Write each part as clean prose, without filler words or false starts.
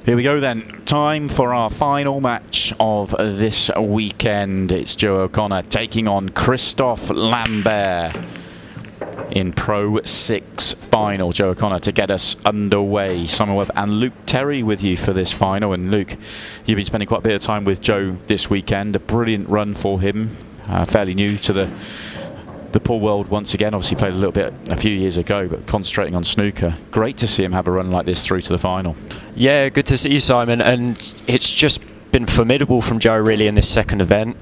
Here we go then. Time for our final match of this weekend. It's Joe O'Connor taking on Christophe Lambert in Pro 6 final. Joe O'Connor to get us underway. Simon Webb and Luke Terry with you for this final. And Luke, you've been spending quite a bit of time with Joe this weekend. A brilliant run for him. Fairly new to the pool world once again. Obviously played a little bit a few years ago, but concentrating on snooker. Great to see him have a run like this through to the final. Yeah, good to see you, Simon. And it's just been formidable from Joe really in this second event.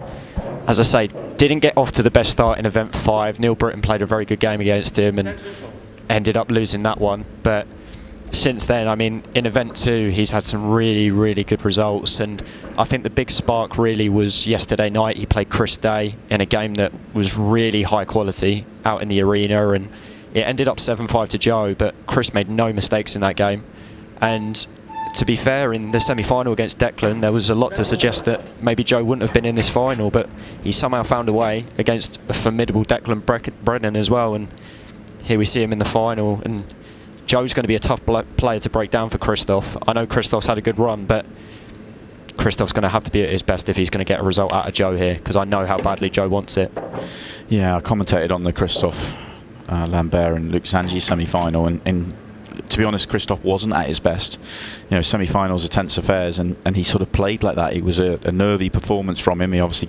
As I say, didn't get off to the best start in event 5. Neil Britton played a very good game against him and ended up losing that one. But since then, I mean, in event 2, he's had some really, really good results. And I think the big spark really was yesterday night. He played Chris Day in a game that was really high quality out in the arena. And it ended up 7-5 to Joe, but Chris made no mistakes in that game. And to be fair, in the semi-final against Declan, there was a lot to suggest that maybe Joe wouldn't have been in this final, but he somehow found a way against a formidable Declan Brennan as well. And here we see him in the final. And Joe's going to be a tough player to break down for Christophe. I know Christophe's had a good run, but Christophe's going to have to be at his best if he's going to get a result out of Joe here, because I know how badly Joe wants it. Yeah, I commentated on the Christophe Lambert and Luc Zangi semi-final, and to be honest, Christophe wasn't at his best. You know, semi-finals are tense affairs, and he sort of played like that. It was a nervy performance from him. He obviously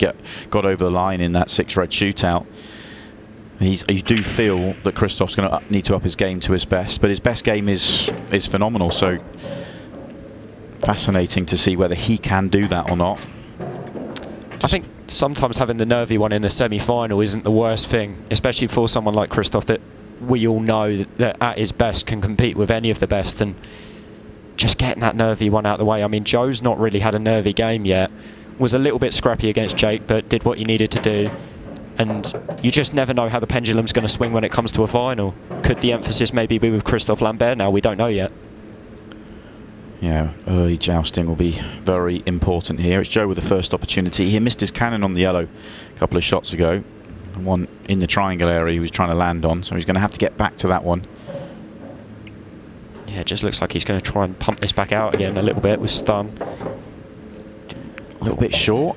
got over the line in that 6-red shootout. You do feel that Christophe's going to need to up his game to his best, but his best game is phenomenal. So fascinating to see whether he can do that or not. I think sometimes having the nervy one in the semi-final isn't the worst thing, especially for someone like Christophe that we all know that at his best can compete with any of the best, and just getting that nervy one out of the way. I mean, Joe's not really had a nervy game yet. Was a little bit scrappy against Jake, but did what he needed to do. And you just never know how the pendulum's going to swing when it comes to a final. Could the emphasis maybe be with Christophe Lambert now? We don't know yet. Yeah, early jousting will be very important here. It's Joe with the first opportunity. He missed his cannon on the yellow a couple of shots ago. One in the triangle area he was trying to land on, so he's going to have to get back to that one. Yeah, it just looks like he's going to try and pump this back out again a little bit with stun. A little bit short.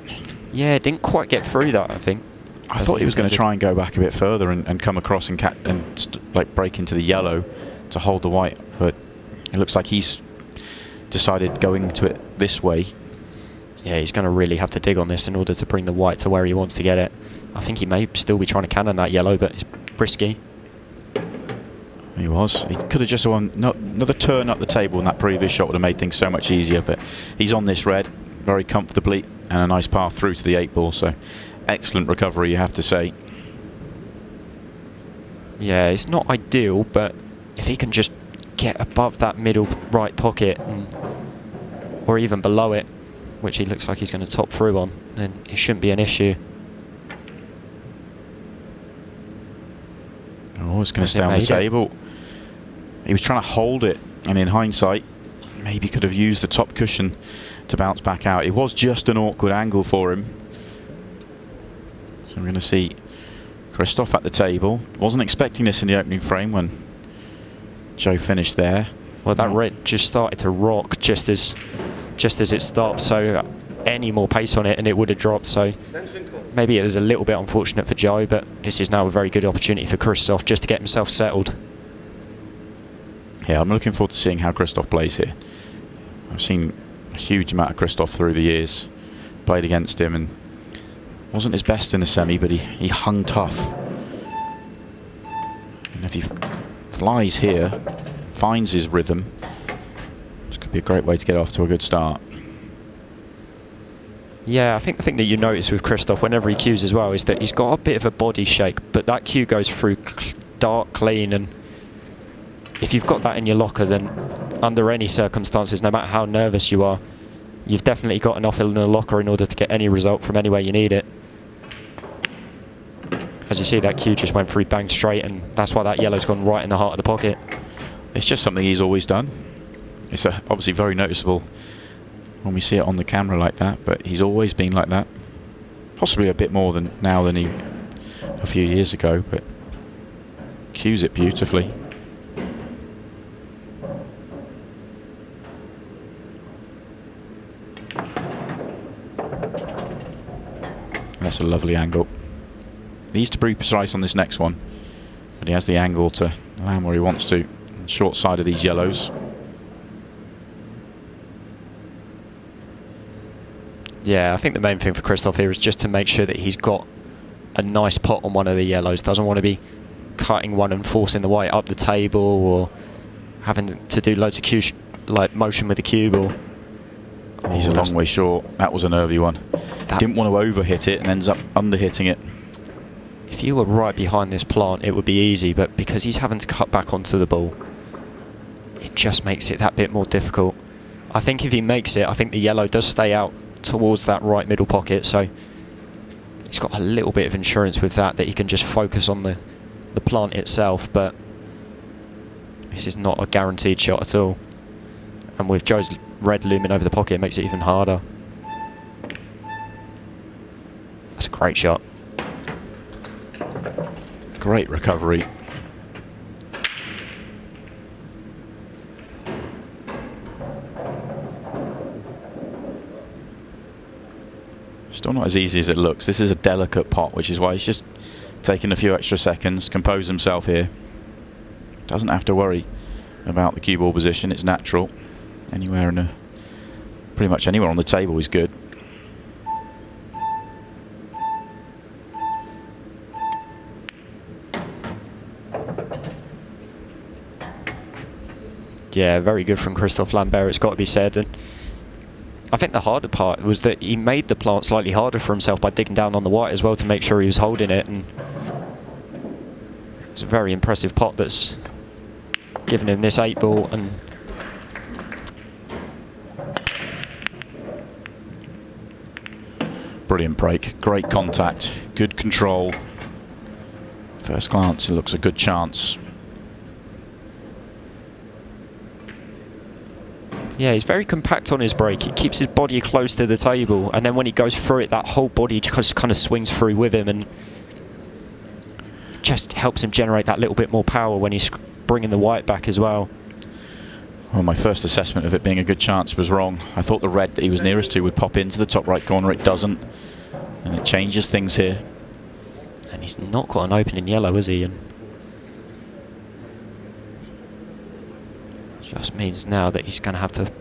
Yeah, didn't quite get through that, I think. I thought he was going to try and go back a bit further and come across and like break into the yellow to hold the white, but it looks like he's decided going to it this way. Yeah, he's going to really have to dig on this in order to bring the white to where he wants to get it. I think he may still be trying to cannon that yellow, but it's risky. He was. He could have just won another turn up the table, and that previous shot would have made things so much easier, but he's on this red very comfortably, and a nice path through to the 8-ball, so excellent recovery, you have to say. Yeah, it's not ideal, but if he can just get above that middle right pocket, or even below it, which he looks like he's going to top through on, then it shouldn't be an issue. Oh, it's going to stay on the table. He was trying to hold it, and in hindsight, maybe could have used the top cushion to bounce back out. It was just an awkward angle for him. So we're going to see Christophe at the table. Wasn't expecting this in the opening frame when Joe finished there. Well, that red just started to rock just as it stopped, so any more pace on it and it would have dropped. So maybe it was a little bit unfortunate for Joe, but this is now a very good opportunity for Christophe just to get himself settled. Yeah, I'm looking forward to seeing how Christophe plays here. I've seen a huge amount of Christophe through the years. Played against him and wasn't his best in the semi, but he hung tough. And if he flies here, finds his rhythm, this could be a great way to get off to a good start. Yeah, I think the thing that you notice with Christophe whenever he cues as well is that he's got a bit of a body shake, but that cue goes through dark clean, and if you've got that in your locker, then under any circumstances, no matter how nervous you are, you've definitely got enough in the locker in order to get any result from anywhere you need it. As you see, that cue just went through bang straight, and that's why that yellow's gone right in the heart of the pocket. It's just something he's always done. It's obviously very noticeable when we see it on the camera like that, but he's always been like that. Possibly a bit more than now than a few years ago, but cues it beautifully. that's a lovely angle. He needs to be precise on this next one, but he has the angle to land where he wants to. Short side of these yellows. Yeah, I think the main thing for Christophe here is just to make sure that he's got a nice pot on one of the yellows. Doesn't want to be cutting one and forcing the white up the table, or having to do loads of motion with the cue ball. He's a long way short. That was a nervy one. Didn't want to over-hit it and ends up under-hitting it. If you were right behind this plant, it would be easy, but because he's having to cut back onto the ball, it just makes it that bit more difficult. I think if he makes it, I think the yellow does stay out towards that right middle pocket, so he's got a little bit of insurance with that he can just focus on the plant itself, but this is not a guaranteed shot at all. And with Joe's red looming over the pocket, it makes it even harder. That's a great shot. Great recovery. Still not as easy as it looks. This is a delicate pot, which is why he's just taking a few extra seconds, compose himself here. Doesn't have to worry about the cue ball position, it's natural. Anywhere in pretty much anywhere on the table is good. Yeah, very good from Christophe Lambert, it's got to be said. And I think the harder part was that he made the plant slightly harder for himself by digging down on the white as well to make sure he was holding it. And it's a very impressive pot that's given him this 8-ball. And brilliant break, great contact, good control. First glance, it looks a good chance. yeah, he's very compact on his break. He keeps his body close to the table, and then when he goes through it, that whole body just kind of swings through with him, and just helps him generate that little bit more power when he's bringing the white back as well. Well, my first assessment of it being a good chance was wrong. I thought the red that he was nearest to would pop into the top right corner. It doesn't, and it changes things here. And he's not got an opening yellow, is he? And just means now that he's going to have to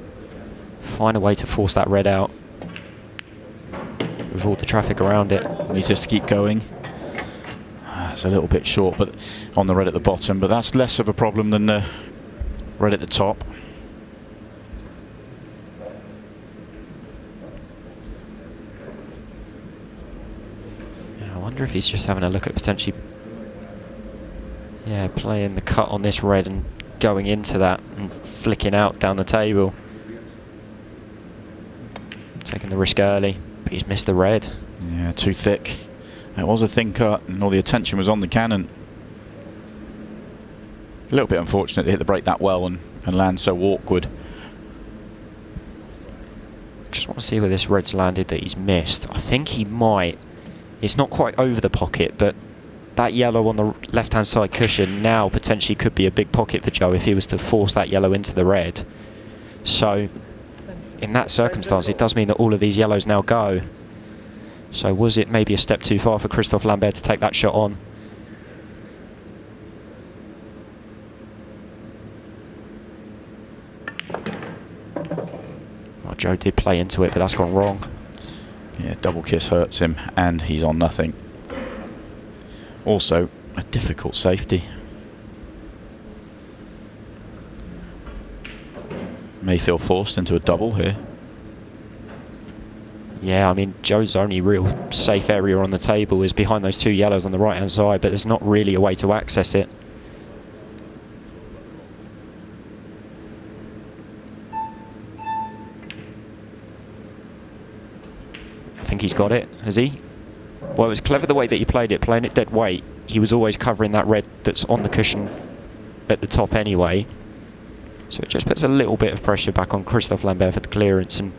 find a way to force that red out with all the traffic around it. Needs just to keep going. It's a little bit short, but on the red at the bottom, but that's less of a problem than the red at the top. Yeah, I wonder if he's just having a look at potentially, yeah, playing the cut on this red and going into that and flicking out down the table. Taking the risk early, but he's missed the red. Yeah, too thick. It was a thin cut and all the attention was on the cannon. A little bit unfortunate to hit the break that well and land so awkward. Just want to see where this red's landed that he's missed. I think he might. It's not quite over the pocket, but that yellow on the left-hand side cushion now potentially could be a big pocket for Joe if he was to force that yellow into the red. So in that circumstance, it does mean that all of these yellows now go. So was it maybe a step too far for Christophe Lambert to take that shot on? Well, Joe did play into it, but that's gone wrong. Yeah, double kiss hurts him and he's on nothing. Also, a difficult safety. May feel forced into a double here. Yeah, I mean, Joe's only real safe area on the table is behind those two yellows on the right-hand side, but there's not really a way to access it. I think he's got it, has he? Well, it was clever the way that he played it, playing it dead weight. He was always covering that red that's on the cushion at the top anyway. So it just puts a little bit of pressure back on Christophe Lambert for the clearance, and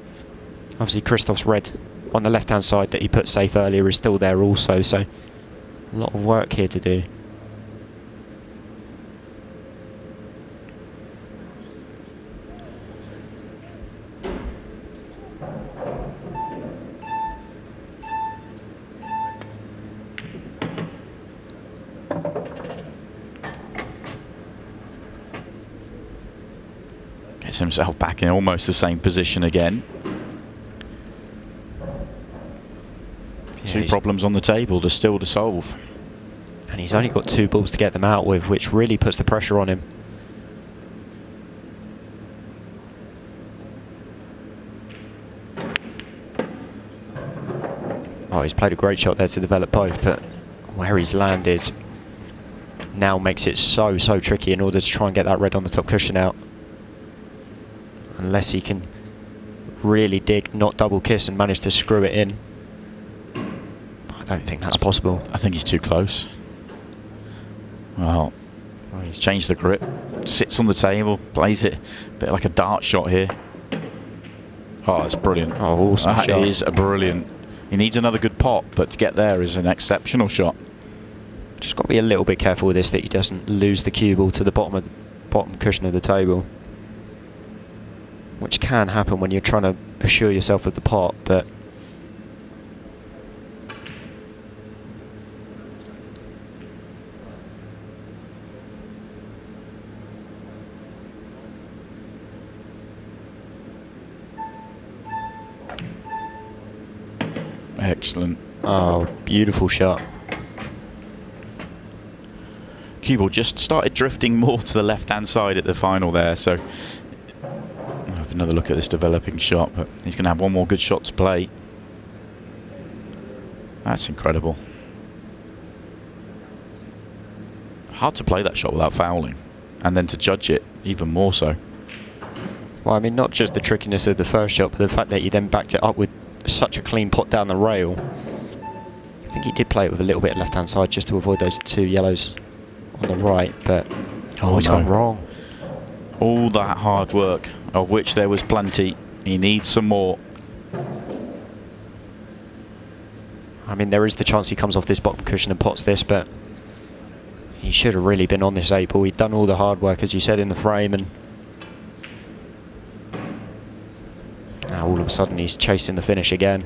obviously Christophe's red on the left-hand side that he put safe earlier is still there also, so a lot of work here to do. Gets himself back in almost the same position again. Yeah, 2 problems on the table still to solve. And he's only got 2 balls to get them out with, which really puts the pressure on him. Oh, he's played a great shot there to develop both, but where he's landed now makes it so tricky in order to try and get that red on the top cushion out. Unless he can really dig, not double kiss, and manage to screw it in. I don't think that's possible. I think he's too close. Well, he's changed the grip, sits on the table, plays it a bit like a dart shot here. Oh, it's brilliant. Oh, awesome shot. That is a brilliant. He needs another good pot, but to get there is an exceptional shot. Just got to be a little bit careful with this, that he doesn't lose the cue ball to the bottom cushion of the table, which can happen when you're trying to assure yourself of the pot, but excellent. oh, beautiful shot. Cue ball just started drifting more to the left-hand side at the final there, so I'll have another look at this developing shot, but he's going to have one more good shot to play. That's incredible. Hard to play that shot without fouling, and then to judge it even more so. Well, I mean, not just the trickiness of the first shot, but the fact that he then backed it up with such a clean pot down the rail. I think he did play it with a little bit of left-hand side just to avoid those 2 yellows on the right, but oh, he's gone wrong. All that hard work, of which there was plenty, he needs some more. I mean, there is the chance he comes off this bottom cushion and pots this, but he should have really been on this 8 ball. He'd done all the hard work, as you said, in the frame, and now all of a sudden he's chasing the finish again.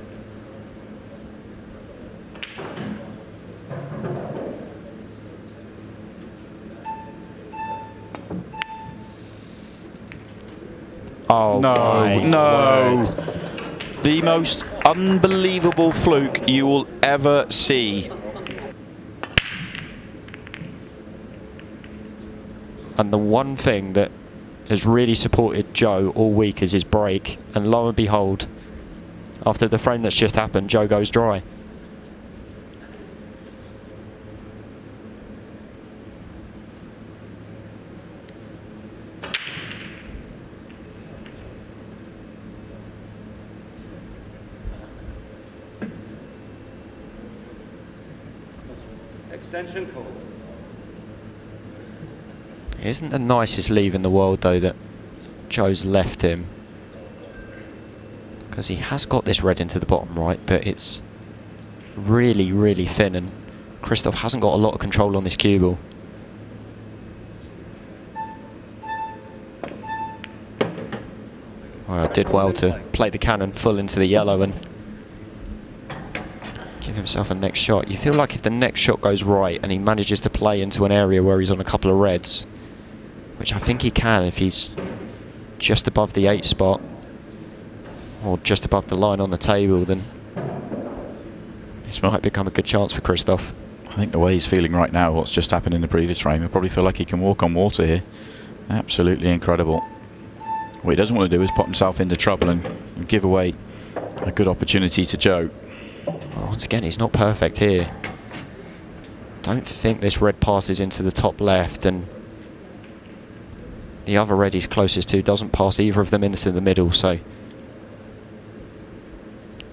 Oh, no. The most unbelievable fluke you will ever see. And the one thing that has really supported Joe all week is his break, and lo and behold, after the frame that's just happened, Joe goes dry. Extension call. It isn't the nicest leave in the world, though, that Joe's left him, because he has got this red into the bottom right, but it's really thin, and Christophe hasn't got a lot of control on this cue ball. Well, did well to play the cannon full into the yellow and give himself a next shot. You feel like if the next shot goes right and he manages to play into an area where he's on a couple of reds, which I think he can if he's just above the 8 spot or just above the line on the table, then this might become a good chance for Christophe. I think the way he's feeling right now, what's just happened in the previous frame, he'll probably feel like he can walk on water here. Absolutely incredible. What he doesn't want to do is put himself into trouble and give away a good opportunity to Joe. Well, once again, he's not perfect here. Don't think this red passes into the top left, and the other red he's closest to doesn't pass either of them into the middle, so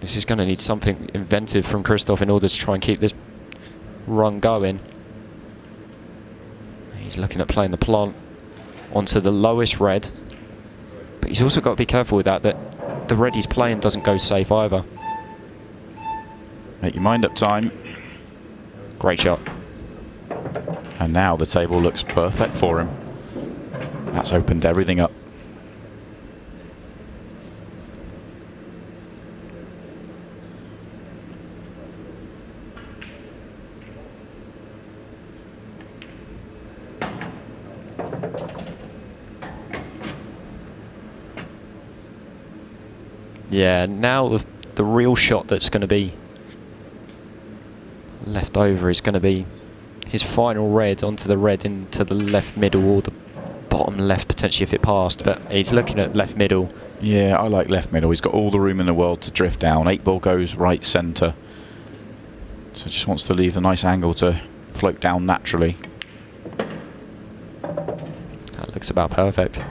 this is going to need something inventive from Christophe in order to try and keep this run going. He's looking at playing the plant onto the lowest red, but he's also got to be careful with that the red he's playing doesn't go safe either. Make your mind up, time. Great shot. And now the table looks perfect for him. That's opened everything up. Yeah, now the real shot that's going to be left over is going to be his final red onto the red into the left middle or the bottom left potentially if it passed, but he's looking at left middle. Yeah, I like left middle. He's got all the room in the world to drift down. 8 ball goes right centre. So just wants to leave a nice angle to float down naturally. That looks about perfect.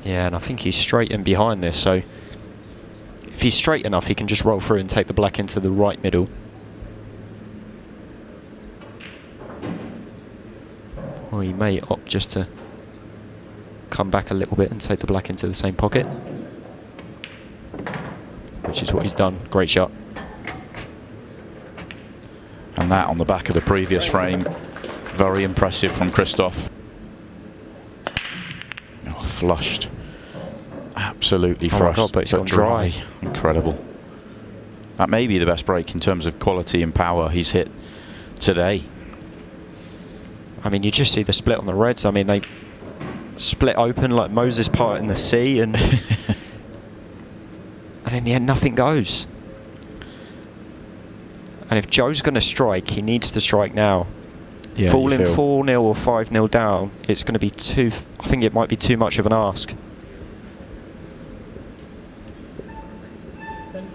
Yeah, and I think he's straight in behind this, so if he's straight enough he can just roll through and take the black into the right middle. Or he may opt just to come back a little bit and take the black into the same pocket, which is what he's done. Great shot. And that on the back of the previous frame. Very impressive from Christophe. Oh, flushed. Absolutely flushed. Oh my God, but it's gone dry. Incredible. That may be the best break in terms of quality and power he's hit today. I mean, you just see the split on the reds. I mean, they split open like Moses part in the sea, and and in the end nothing goes. And if Joe's going to strike, he needs to strike now. Yeah, falling 4-0 or 5-0 down, it's going to be too... I think it might be too much of an ask.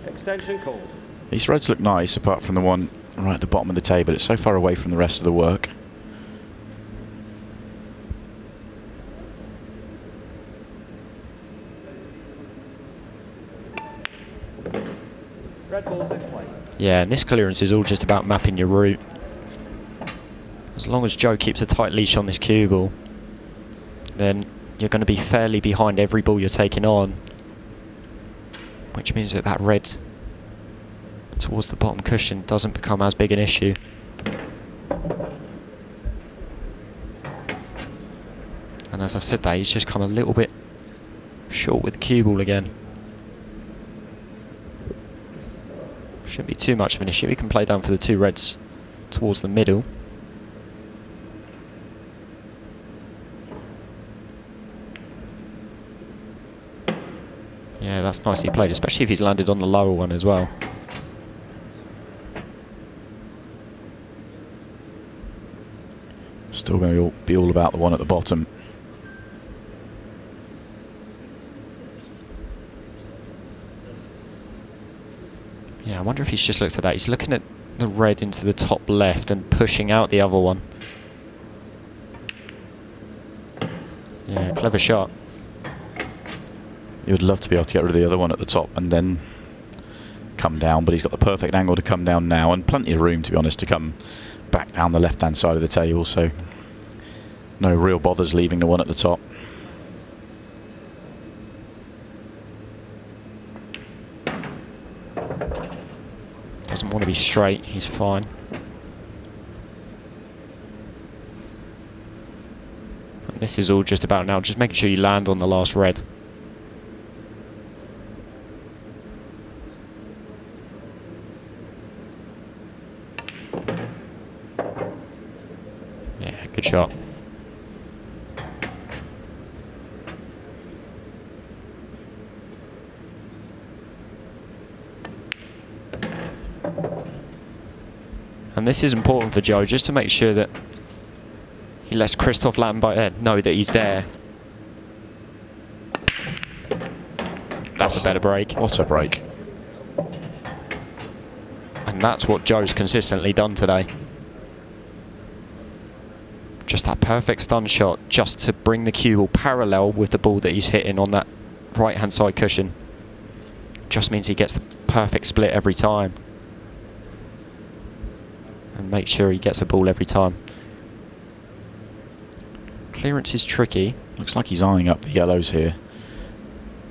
Extension called. These reds look nice, apart from the one right at the bottom of the table. It's so far away from the rest of the work. Red ball's in play. Yeah, and this clearance is all just about mapping your route. As long as Joe keeps a tight leash on this cue ball, then you're going to be fairly behind every ball you're taking on, which means that that red towards the bottom cushion doesn't become as big an issue. And as I've said that, he's just come a little bit short with the cue ball again. Shouldn't be too much of an issue. He can play down for the 2 reds towards the middle. Yeah, that's nicely played, especially if he's landed on the lower one as well. Still going to be all about the one at the bottom. Yeah, I wonder if he's just looked at that. He's looking at the red into the top left and pushing out the other one. Yeah, clever shot. He would love to be able to get rid of the other one at the top and then come down, but he's got the perfect angle to come down now, and plenty of room, to be honest, to come back down the left-hand side of the table, so no real bothers leaving the one at the top. Doesn't want to be straight, he's fine. And this is all just about now just making sure you land on the last red. Yeah, good shot. And this is important for Joe, just to make sure that he lets Christophe Lambert know that he's there. That's a better break. What a break. And that's what Joe's consistently done today. Just that perfect stun shot, just to bring the cue ball parallel with the ball that he's hitting on that right-hand side cushion. Just means he gets the perfect split every time. And make sure he gets a ball every time. Clearance is tricky. Looks like he's eyeing up the yellows here.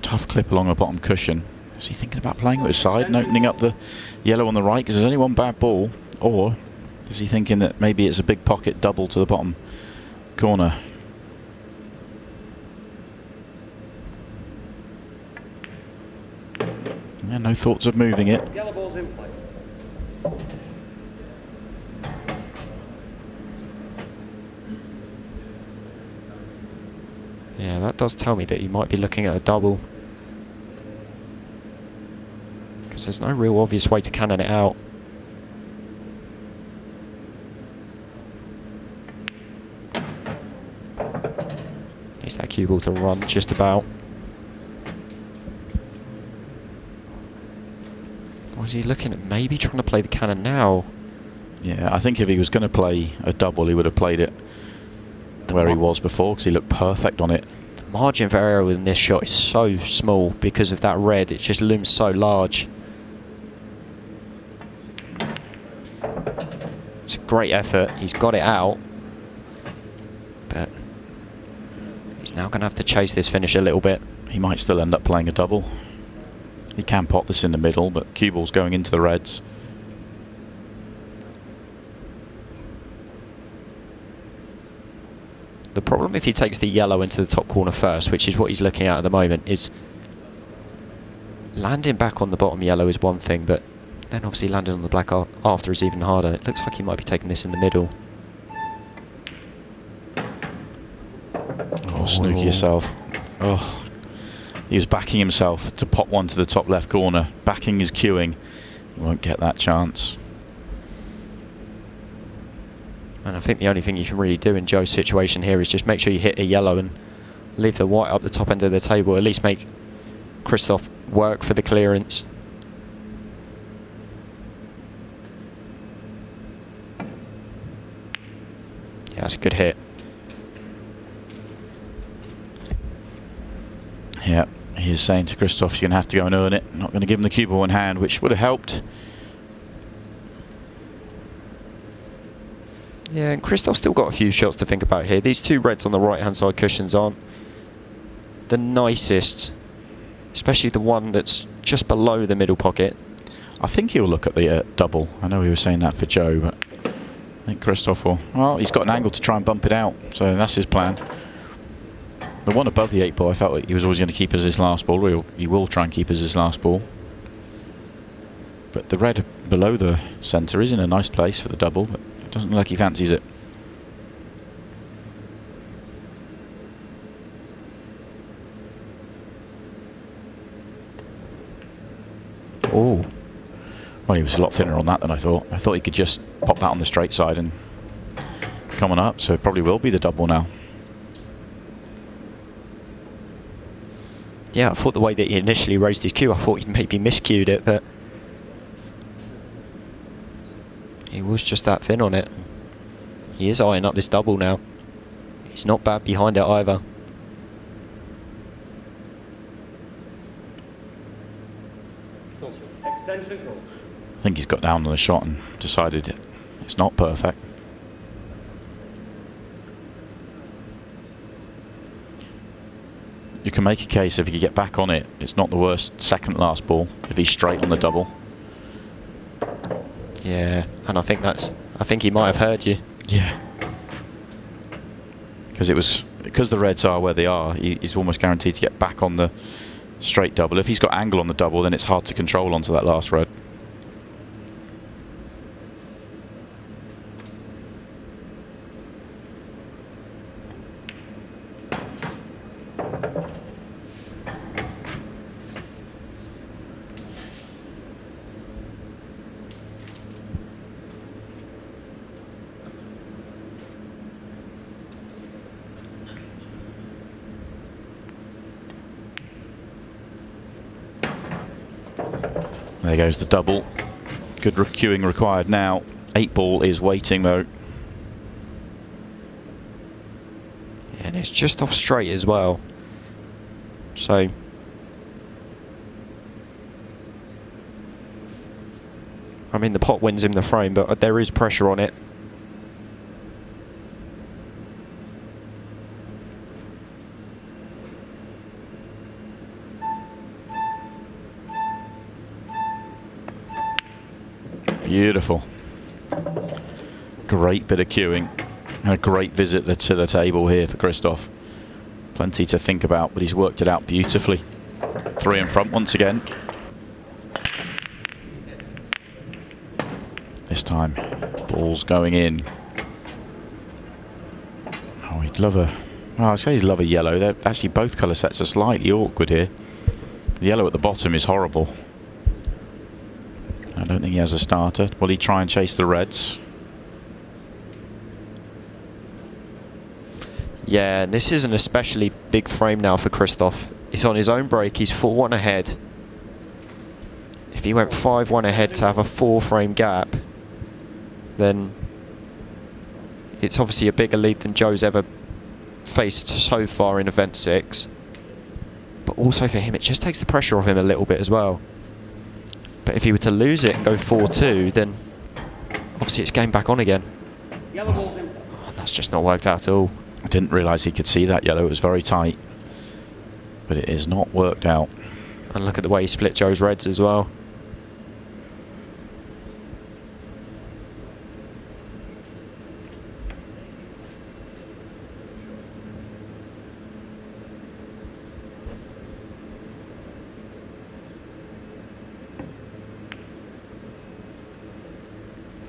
Tough clip along the bottom cushion. Is he thinking about playing with his side and opening up the yellow on the right? Because there's only one bad ball. Or is he thinking that maybe it's a big pocket double to the bottom corner? Yeah, no thoughts of moving it. Yellow ball's in play. Yeah, that does tell me that he might be looking at a double. Because there's no real obvious way to cannon it out. Needs that cue ball to run just about. Or is he looking at maybe trying to play the cannon now? Yeah, I think if he was going to play a double, he would have played it where he was before, because he looked perfect on it. The margin for error within this shot is so small because of that red. It just looms so large. It's a great effort. He's got it out. But he's now going to have to chase this finish a little bit. He might still end up playing a double. He can pot this in the middle, but cue ball's going into the reds. The problem if he takes the yellow into the top corner first, which is what he's looking at the moment, is landing back on the bottom yellow is one thing, but then obviously landing on the black after is even harder. It looks like he might be taking this in the middle. Oh, snooker yourself. Oh, he was backing himself to pop one to the top left corner, backing his cueing. He won't get that chance. And I think the only thing you can really do in Joe's situation here is just make sure you hit a yellow and leave the white up the top end of the table. At least make Christophe work for the clearance. Yeah, that's a good hit. Yeah, he is saying to Christophe, you're going to have to go and earn it. Not going to give him the cue ball in hand, which would have helped. Yeah, and Christophe's still got a few shots to think about here. These two reds on the right-hand side cushions aren't the nicest, especially the one that's just below the middle pocket. I think he'll look at the double. I know he was saying that for Joe, but I think Christophe will. Well, he's got an angle to try and bump it out, so that's his plan. The one above the 8 ball, I felt like he was always going to keep as his last ball. Or he will try and keep as his last ball. But the red below the centre is in a nice place for the double, but it doesn't look like he fancies it. Oh. Well, he was a lot thinner on that than I thought. I thought he could just pop that on the straight side and come on up, so it probably will be the double now. Yeah, I thought the way that he initially raised his cue, I thought he'd maybe miscued it, but he was just that thin on it. He is eyeing up this double now. He's not bad behind it either. Extension goal. I think he's got down on the shot and decided it's not perfect. You can make a case if he could get back on it, it's not the worst second last ball if he's straight on the double. Yeah, and I think he might have heard you. Yeah. Because the reds are where they are, he's almost guaranteed to get back on the straight double. If he's got angle on the double, then it's hard to control onto that last red. There goes the double. Good queuing required now. 8 ball is waiting though. Yeah, and it's just off straight as well. So I mean, the pot wins him the frame, but there is pressure on it. Beautiful. Great bit of queuing and a great visit to the table here for Christophe. Plenty to think about, but he's worked it out beautifully. 3 in front once again. This time, ball's going in. Oh, he'd love a... Well, I'd say he'd love a yellow. They're actually, both colour sets are slightly awkward here. The yellow at the bottom is horrible. I don't think he has a starter. Will he try and chase the reds? Yeah, this is an especially big frame now for Christophe. He's on his own break. He's 4-1 ahead. If he went 5-1 ahead to have a 4-frame gap, then it's obviously a bigger lead than Joe's ever faced so far in event 6. But also for him, it just takes the pressure off him a little bit as well. But if he were to lose it and go 4-2, then obviously it's game back on again. Oh, that's just not worked out at all. I didn't realise he could see that yellow. It was very tight. But it is not worked out. And look at the way he split Joe's reds as well.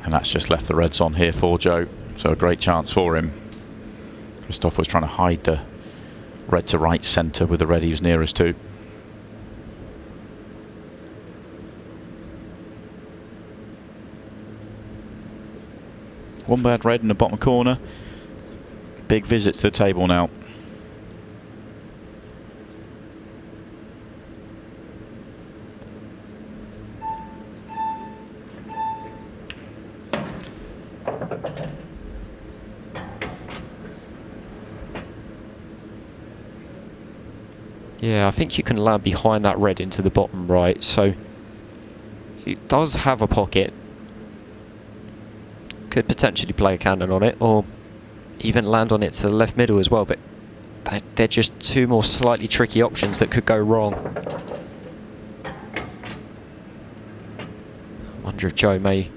And that's just left the reds on here for Joe. So a great chance for him. Christophe was trying to hide the red to right centre with the red he was nearest to. One bad red in the bottom corner. Big visit to the table now. Yeah, I think you can land behind that red into the bottom right, so it does have a pocket. Could potentially play a cannon on it, or even land on it to the left middle as well, but they're just 2 more slightly tricky options that could go wrong. I wonder if Joe may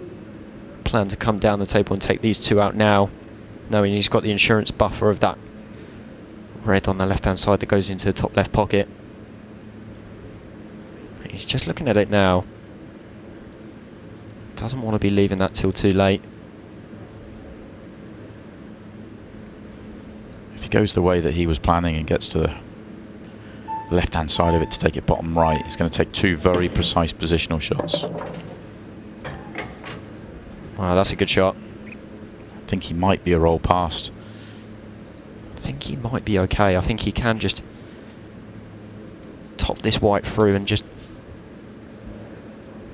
plan to come down the table and take these 2 out now, knowing he's got the insurance buffer of that red on the left hand side that goes into the top left pocket. He's just looking at it now. Doesn't want to be leaving that till too late. If he goes the way that he was planning and gets to the left hand side of it to take it bottom right, it's going to take 2 very precise positional shots. Wow, that's a good shot. I think he might be a roll past. I think he might be okay. I think he can just top this white through and just...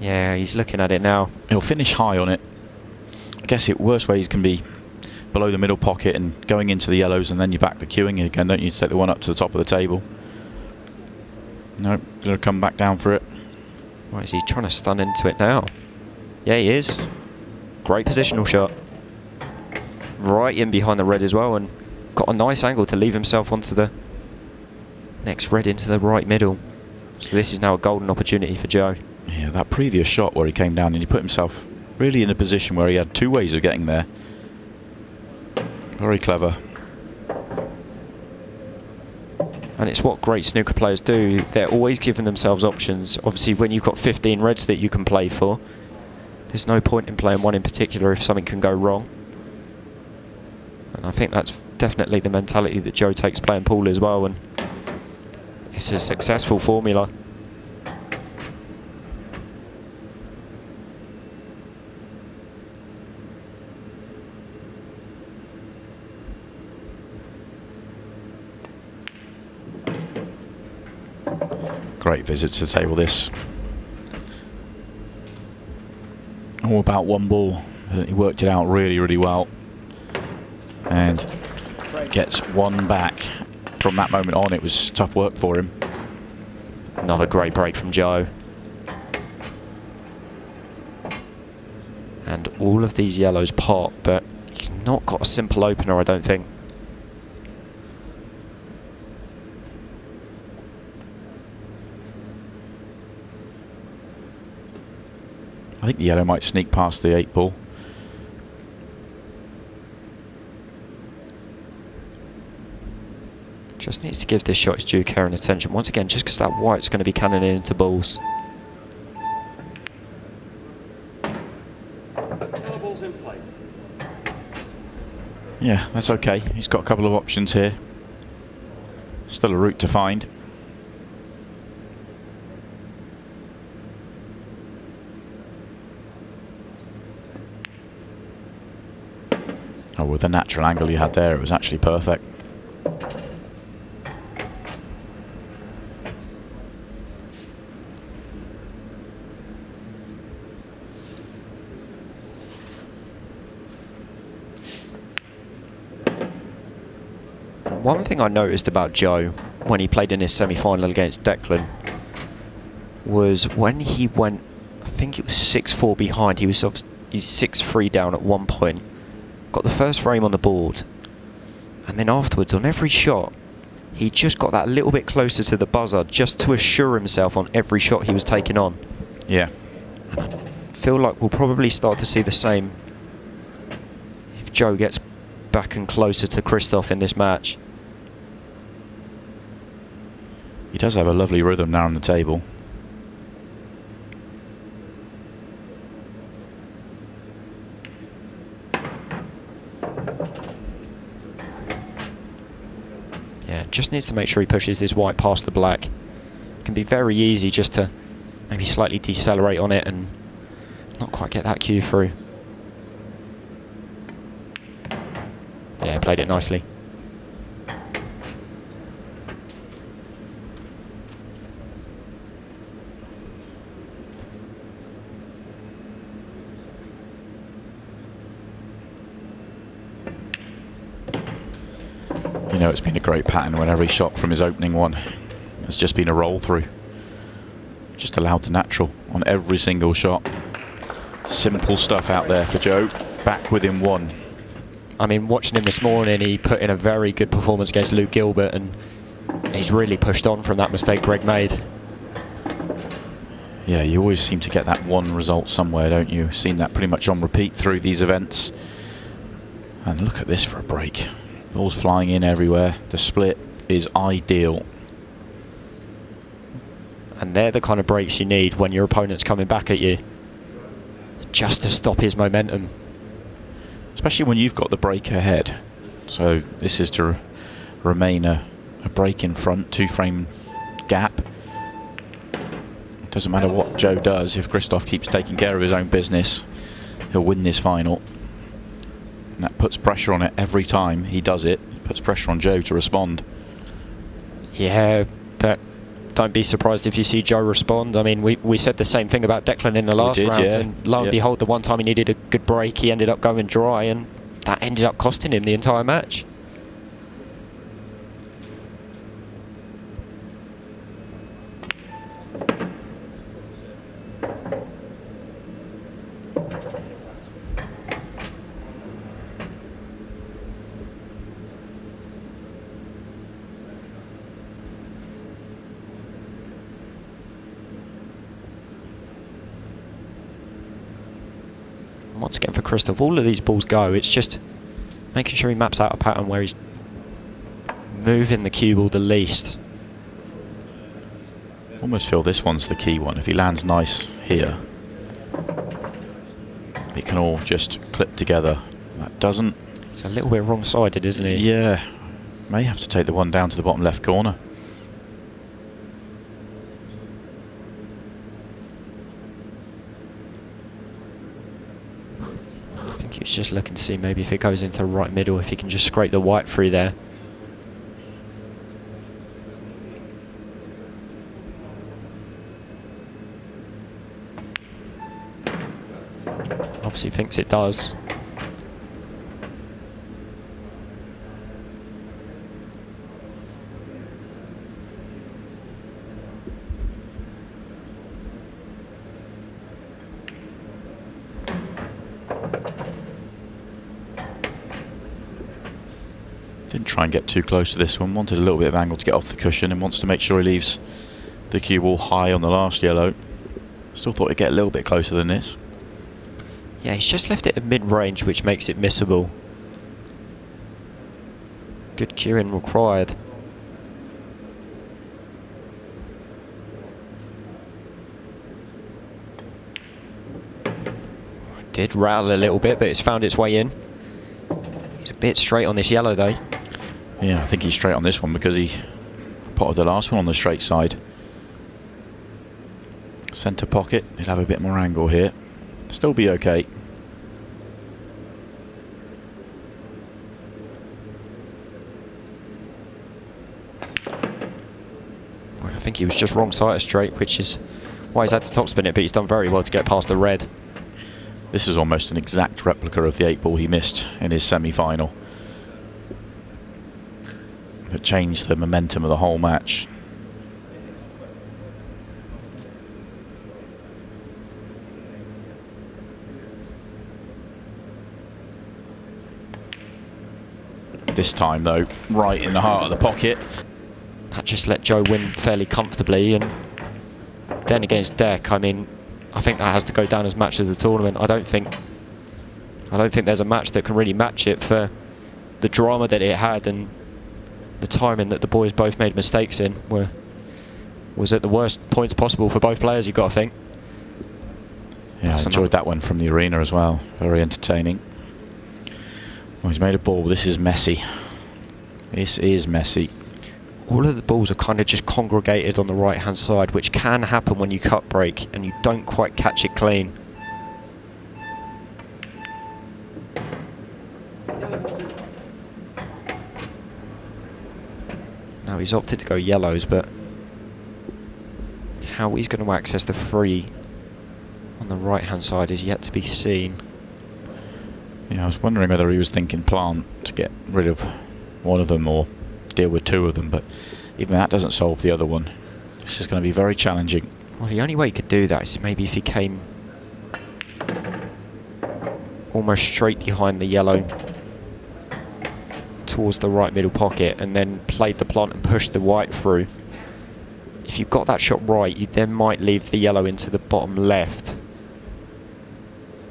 Yeah, he's looking at it now. He'll finish high on it. I guess it worst ways can be below the middle pocket and going into the yellows, and then you back the queuing again, don't you, to take the one up to the top of the table. No, going to come back down for it. Why is he trying to stun into it now? Yeah, he is. Great positional shot. Right in behind the red as well, and got a nice angle to leave himself onto the next red into the right middle. So this is now a golden opportunity for Joe. Yeah, that previous shot where he came down and he put himself really in a position where he had 2 ways of getting there. Very clever. And it's what great snooker players do. They're always giving themselves options. Obviously, when you've got 15 reds that you can play for, there's no point in playing one in particular if something can go wrong. And I think that's definitely the mentality that Joe takes playing pool as well, and it's a successful formula. Great visit to the table, this. All about 1 ball. He worked it out really, really well. And gets 1 back. From that moment on, it was tough work for him. Another great break from Joe. And all of these yellows pop, but he's not got a simple opener, I don't think. I think the yellow might sneak past the 8 ball. Just needs to give this shot its due care and attention. Once again, just because that white's going to be cannoning into balls. Yeah, that's okay. He's got a couple of options here. Still a route to find. Oh, with the natural angle you had there, it was actually perfect. One thing I noticed about Joe when he played in his semi-final against Declan was when he went, I think it was 6-4 behind, he's 6-3 down at one point, got the first frame on the board, and then afterwards on every shot he just got that little bit closer to the buzzer just to assure himself on every shot he was taking on. Yeah. And I feel like we'll probably start to see the same if Joe gets back and closer to Christophe in this match. He does have a lovely rhythm now on the table. Yeah, just needs to make sure he pushes this white past the black. It can be very easy just to maybe slightly decelerate on it and not quite get that cue through. Yeah, played it nicely. You know, it's been a great pattern when every shot from his opening one has just been a roll through. Just allowed the natural on every single shot. Simple stuff out there for Joe. Back within one. I mean, watching him this morning, he put in a very good performance against Luke Gilbert, and he's really pushed on from that mistake Greg made. Yeah, you always seem to get that one result somewhere, don't you? Seen that pretty much on repeat through these events. And look at this for a break. Balls flying in everywhere. The split is ideal. And they're the kind of breaks you need when your opponent's coming back at you, just to stop his momentum. Especially when you've got the break ahead. So this is to remain a break in front, 2-frame gap. It doesn't matter what Joe does, if Christophe keeps taking care of his own business, he'll win this final. And that puts pressure on it every time he does it. It puts pressure on Joe to respond. Yeah, but don't be surprised if you see Joe respond. I mean, we said the same thing about Declan in the last round, yeah. And lo and behold, the one time he needed a good break, he ended up going dry, and that ended up costing him the entire match. Once again for Christophe, all of these balls go, it's just making sure he maps out a pattern where he's moving the cue ball the least. Almost feel this one's the key one. If he lands nice here, it can all just clip together. That doesn't. It's a little bit wrong-sided, isn't he? Yeah. May have to take the one down to the bottom left corner. He's just looking to see maybe if it goes into right middle, if he can just scrape the white through there. Obviously thinks it does. Didn't try and get too close to this one. Wanted a little bit of angle to get off the cushion, and wants to make sure he leaves the cue ball high on the last yellow. Still thought he'd get a little bit closer than this. Yeah, he's just left it at mid-range, which makes it missable. Good cueing required. Did rattle a little bit, but it's found its way in. He's a bit straight on this yellow though. Yeah, I think he's straight on this one because he potted the last one on the straight side. Centre pocket, he'll have a bit more angle here. Still be okay. I think he was just wrong side of straight, which is why he's had to topspin it, but he's done very well to get past the red. This is almost an exact replica of the 8-ball he missed in his semi-final. It changed the momentum of the whole match. This time though, right in the heart of the pocket. That just let Joe win fairly comfortably, and then against Deck, I mean, I think that has to go down as match of the tournament. I don't think there's a match that can really match it for the drama that it had, and the timing that the boys both made mistakes in was at the worst points possible for both players, you've got to think. Yeah, I enjoyed that one from the arena as well. Very entertaining. Well, he's made a ball. This is messy. This is messy. All of the balls are kind of just congregated on the right hand side, which can happen when you cut break and you don't quite catch it clean. Now he's opted to go yellows, but how he's going to access the free on the right hand side is yet to be seen. Yeah, I was wondering whether he was thinking plant to get rid of one of them or deal with two of them, but even that doesn't solve the other one. This is going to be very challenging. Well, the only way he could do that is maybe if he came almost straight behind the yellow towards the right middle pocket and then played the plant and pushed the white through. If you got that shot right, you then might leave the yellow into the bottom left.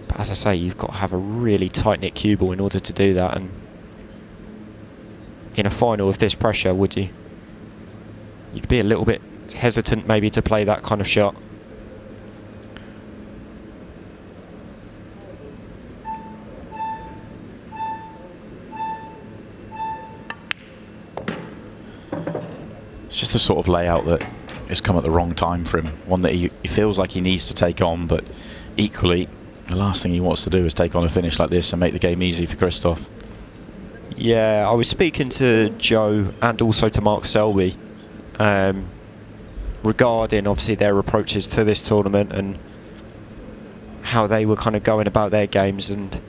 But as I say, you've got to have a really tight-knit cue ball in order to do that, and in a final of this pressure, would you? You'd be a little bit hesitant maybe to play that kind of shot. It's just the sort of layout that has come at the wrong time for him. One that he feels like he needs to take on, but equally, the last thing he wants to do is take on a finish like this and make the game easy for Christophe. Yeah, I was speaking to Joe and also to Mark Selby regarding obviously their approaches to this tournament and how they were kind of going about their games, and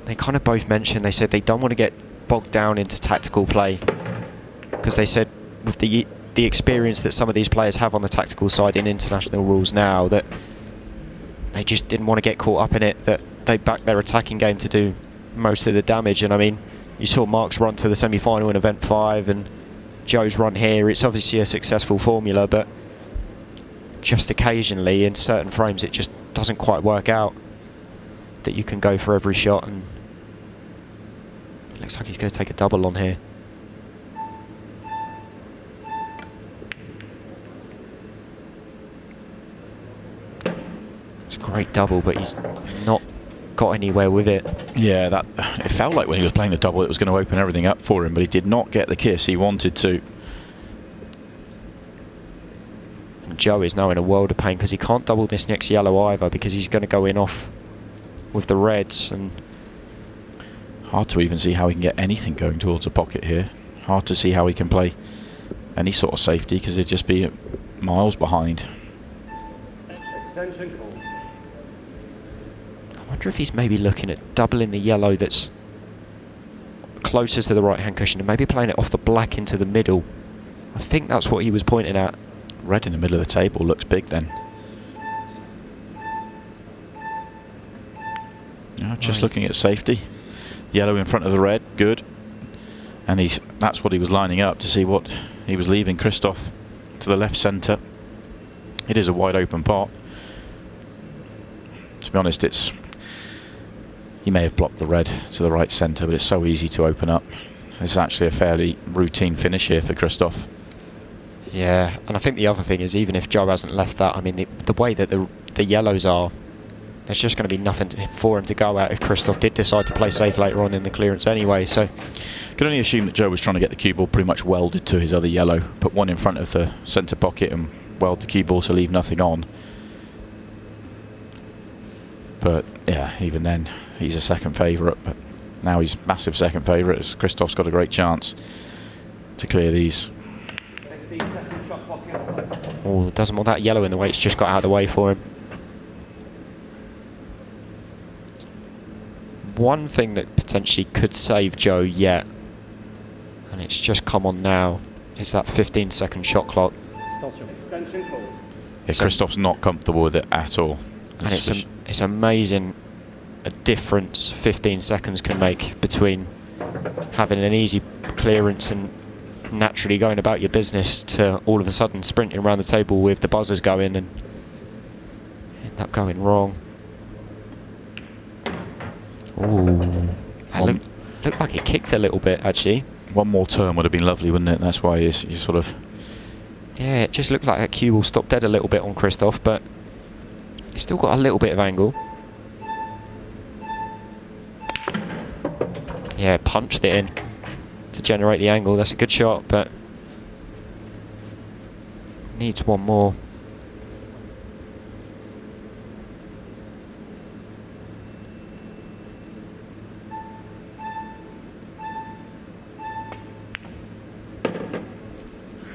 they kind of both mentioned, they said they don't want to get bogged down into tactical play, because they said with the experience that some of these players have on the tactical side in international rules now, that they just didn't want to get caught up in it, that they backed their attacking game to do most of the damage. And I mean, you saw Mark's run to the semi-final in event 5 and Joe's run here. It's obviously a successful formula, but just occasionally in certain frames it just doesn't quite work out that you can go for every shot, and it looks like he's going to take a double on here. It's a great double, but he's not got anywhere with it. Yeah, it felt like when he was playing the double it was going to open everything up for him, but he did not get the kiss he wanted to. And Joe is now in a world of pain because he can't double this next yellow either, because he's going to go in off with the reds, and hard to even see how he can get anything going towards a pocket here. Hard to see how he can play any sort of safety, because he'd just be miles behind. I wonder if he's maybe looking at doubling the yellow that's closest to the right hand cushion and maybe playing it off the black into the middle. I think that's what he was pointing at. Red in the middle of the table looks big then. Yeah, just looking at safety. Yellow in front of the red, good. And that's what he was lining up to see what he was leaving Christophe to the left centre. It is a wide open pot. To be honest, he may have blocked the red to the right centre, but it's so easy to open up. It's actually a fairly routine finish here for Christophe. Yeah, and I think the other thing is, even if Joe hasn't left that, I mean, the way that the yellows are there's just going to be nothing for him to go at if Christophe did decide to play safe later on in the clearance anyway. So can only assume that Joe was trying to get the cue ball pretty much welded to his other yellow, put one in front of the centre pocket and weld the cue ball to leave nothing on. But yeah, even then, he's a second favourite. But now he's massive second favourite as Christophe's got a great chance to clear these. Oh, doesn't want that yellow in the way. It's just got out of the way for him. One thing that potentially could save Joe yet, and it's just come on now, is that 15-second shot clock. Yeah, Christophe's not comfortable with it at all. And it's amazing a difference 15 seconds can make between having an easy clearance and naturally going about your business to all of a sudden sprinting around the table with the buzzers going and end up going wrong. Ooh, that looked like it kicked a little bit actually. One more turn would have been lovely, wouldn't it? That's why you sort of... Yeah, it just looked like that cue ball stopped dead a little bit on Christophe, but he's still got a little bit of angle. Yeah, punched it in to generate the angle. That's a good shot, but needs one more.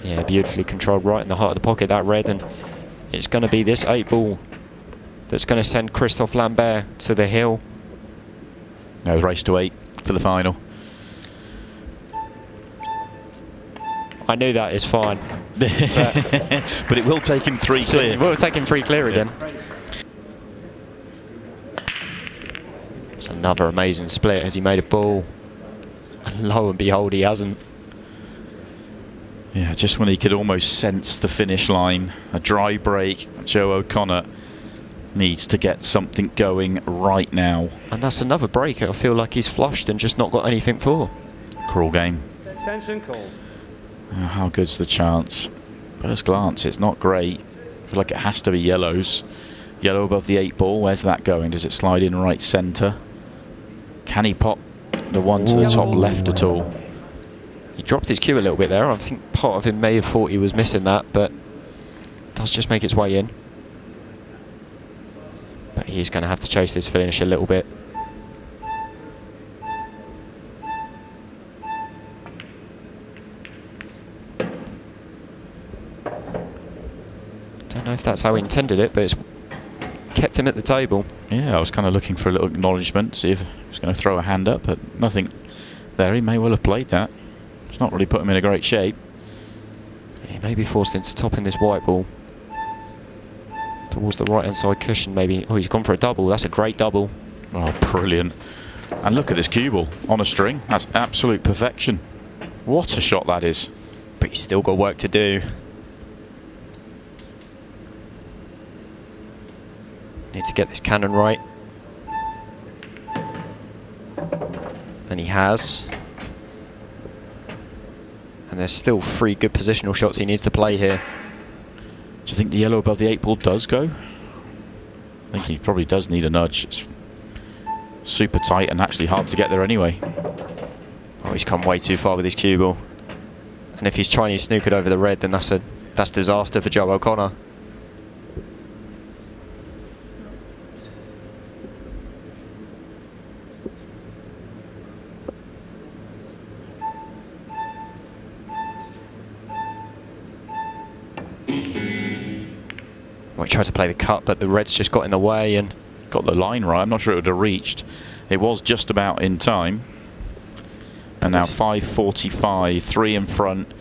Yeah, beautifully controlled right in the heart of the pocket, that red, and it's going to be this 8 ball that's going to send Christophe Lambert to the hill. No, race to 8 for the final. I knew that is fine. But it will take him 3 clear. It will take him 3 clear again. It's another amazing split as he made a ball. And lo and behold, he hasn't. Yeah, just when he could almost sense the finish line, a dry break, Joe O'Connor needs to get something going right now. And that's another break I feel like he's flushed and just not got anything for. Cruel game. Extension called. How good's the chance? First glance, it's not great. I feel like it has to be yellows. Yellow above the 8 ball, where's that going? Does it slide in right centre? Can he pop the one to the top left at all? He dropped his cue a little bit there. I think part of him may have thought he was missing that, but it does just make its way in. But he's going to have to chase this finish a little bit. Don't know if that's how he intended it, but it's kept him at the table. Yeah, I was kind of looking for a little acknowledgement, see if he was going to throw a hand up, but nothing there. He may well have played that. It's not really put him in a great shape. He may be forced into topping this white ball. Towards the right hand side cushion maybe. Oh, he's gone for a double. That's a great double. Oh, brilliant. And look at this cue ball on a string. That's absolute perfection. What a shot that is. But he's still got work to do. Need to get this cannon right. And he has. And there's still 3 good positional shots he needs to play here. Do you think the yellow above the 8 ball does go? I think he probably does need a nudge. It's super tight and actually hard to get there anyway. Oh, he's come way too far with his cue ball. And if he's Chinese snookered over the red, then that's disaster for Joe O'Connor. Well, he tried to play the cut, but the red's just got in the way and got the line right. I'm not sure it would have reached. It was just about in time. And now 5:45, 3 in front.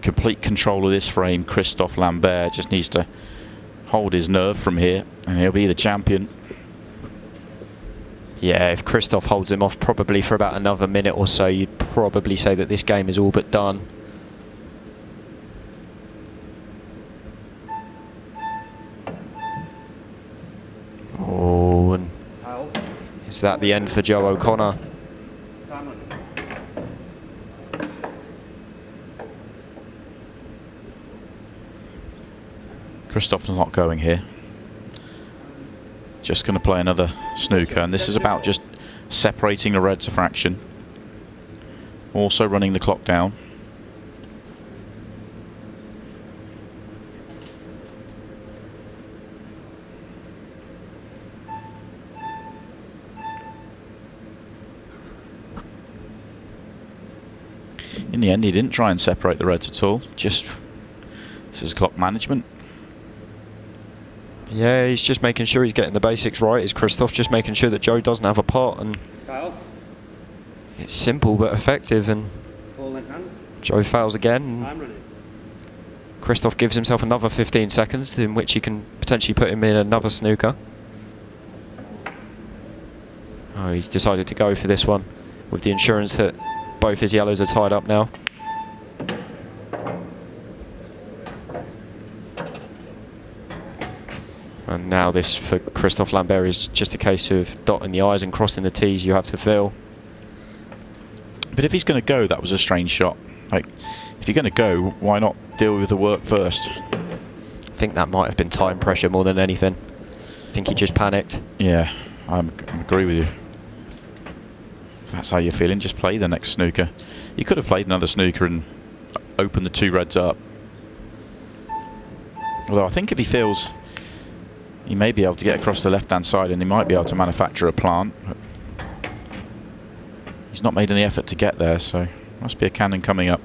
Complete control of this frame. Christophe Lambert just needs to hold his nerve from here, and he'll be the champion. Yeah, if Christophe holds him off probably for about another minute or so, you'd probably say that this game is all but done. Oh, and is that the end for Joe O'Connor? Christophe's not going here. just going to play another snooker, and this is about just separating the reds a fraction. Also running the clock down. In the end, he didn't try and separate the reds at all. Just, this is clock management. Yeah, he's just making sure he's getting the basics right. Is Christophe just making sure that Joe doesn't have a pot, and it's simple but effective. And Joe fails again. Christophe gives himself another 15 seconds in which he can potentially put him in another snooker. Oh, he's decided to go for this one with the insurance that both his yellows are tied up now. And now this for Christophe Lambert is just a case of dotting the I's and crossing the T's you have to fill. But if he's going to go, that was a strange shot. Like, if you're going to go, why not deal with the work first? I think that might have been time pressure more than anything. I think he just panicked. Yeah, I agree with you. If that's how you're feeling, just play the next snooker. You could have played another snooker and opened the two reds up. Although I think if he feels he may be able to get across the left-hand side and he might be able to manufacture a plant. But he's not made any effort to get there, so must be a cannon coming up.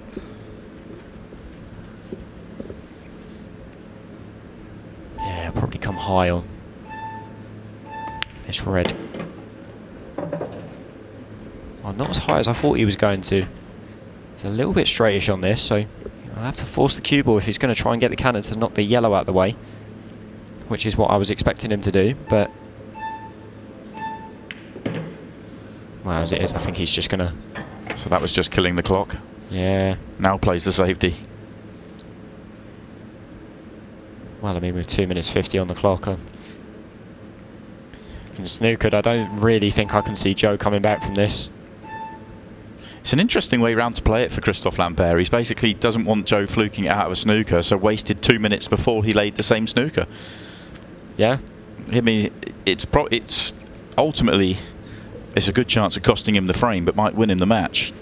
Yeah, probably come high on this red. Well, not as high as I thought he was going to. It's a little bit straightish on this, so I'll have to force the cue ball if he's going to try and get the cannon to knock the yellow out of the way, which is what I was expecting him to do. But well, as it is, I think he's just going to... So that was just killing the clock. Yeah. Now plays the safety. Well, I mean, with 2 minutes 50 on the clock, in snookered, I don't really think I can see Joe coming back from this. It's an interesting way round to play it for Christophe Lambert. He basically doesn't want Joe fluking it out of a snooker, so wasted 2 minutes before he laid the same snooker. Yeah. I mean, it's ultimately, it's a good chance of costing him the frame, but might win him the match.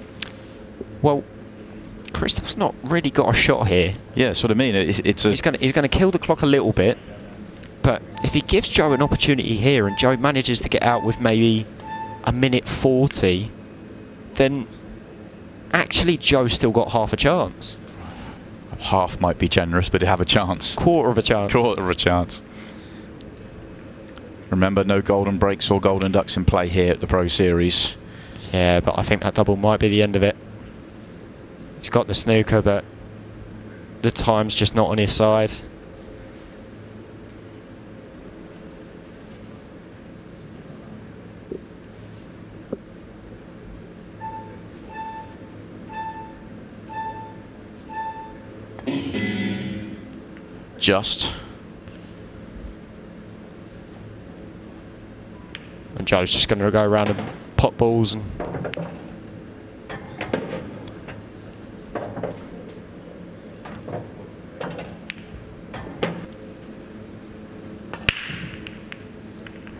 Well, Christophe's not really got a shot here. Yeah, that's what I mean. He's going to kill the clock a little bit, but if he gives Joe an opportunity here and Joe manages to get out with maybe a minute 40, then actually Joe's still got half a chance. Half might be generous, but he'd have a chance. Quarter of a chance. Quarter of a chance. Remember, no golden breaks or golden ducks in play here at the Pro Series. Yeah, but I think that double might be the end of it. He's got the snooker, but the time's just not on his side. Just. And Joe's just going to go around and pop balls and...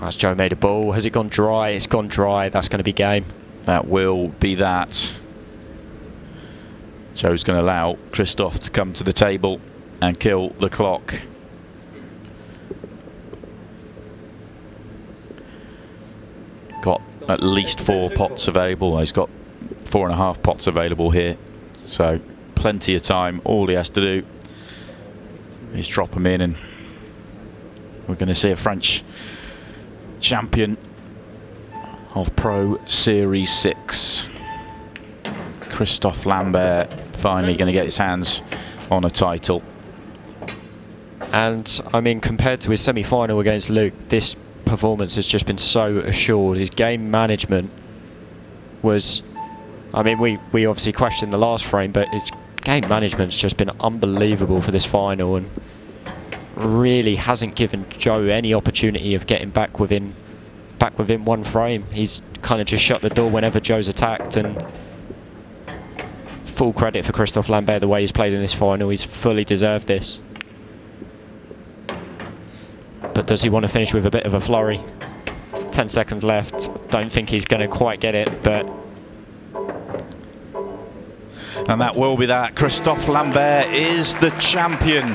As Joe made a ball. Has it gone dry? It's gone dry. That's going to be game. That will be that. Joe's going to allow Christophe to come to the table and kill the clock. Got at least 4 pots available. He's got 4.5 pots available here, so plenty of time. All he has to do is drop them in, and we're going to see a French champion of Pro Series 6. Christophe Lambert finally going to get his hands on a title. And I mean, compared to his semi-final against Luke, this performance has just been so assured. His game management was, I mean, we obviously questioned the last frame, but his game management's just been unbelievable for this final, and really hasn't given Joe any opportunity of getting back within one frame. He's kind of just shut the door whenever Joe's attacked, and full credit for Christophe Lambert the way he's played in this final. He's fully deserved this. But does he want to finish with a bit of a flurry? 10 seconds left. Don't think he's going to quite get it, but... And that will be that. Christophe Lambert is the champion.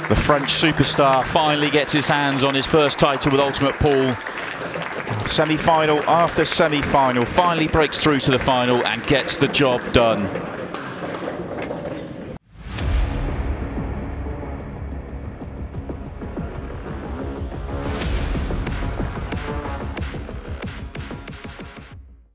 The French superstar finally gets his hands on his first title with Ultimate Pool. Semi-final after semi-final, finally breaks through to the final and gets the job done.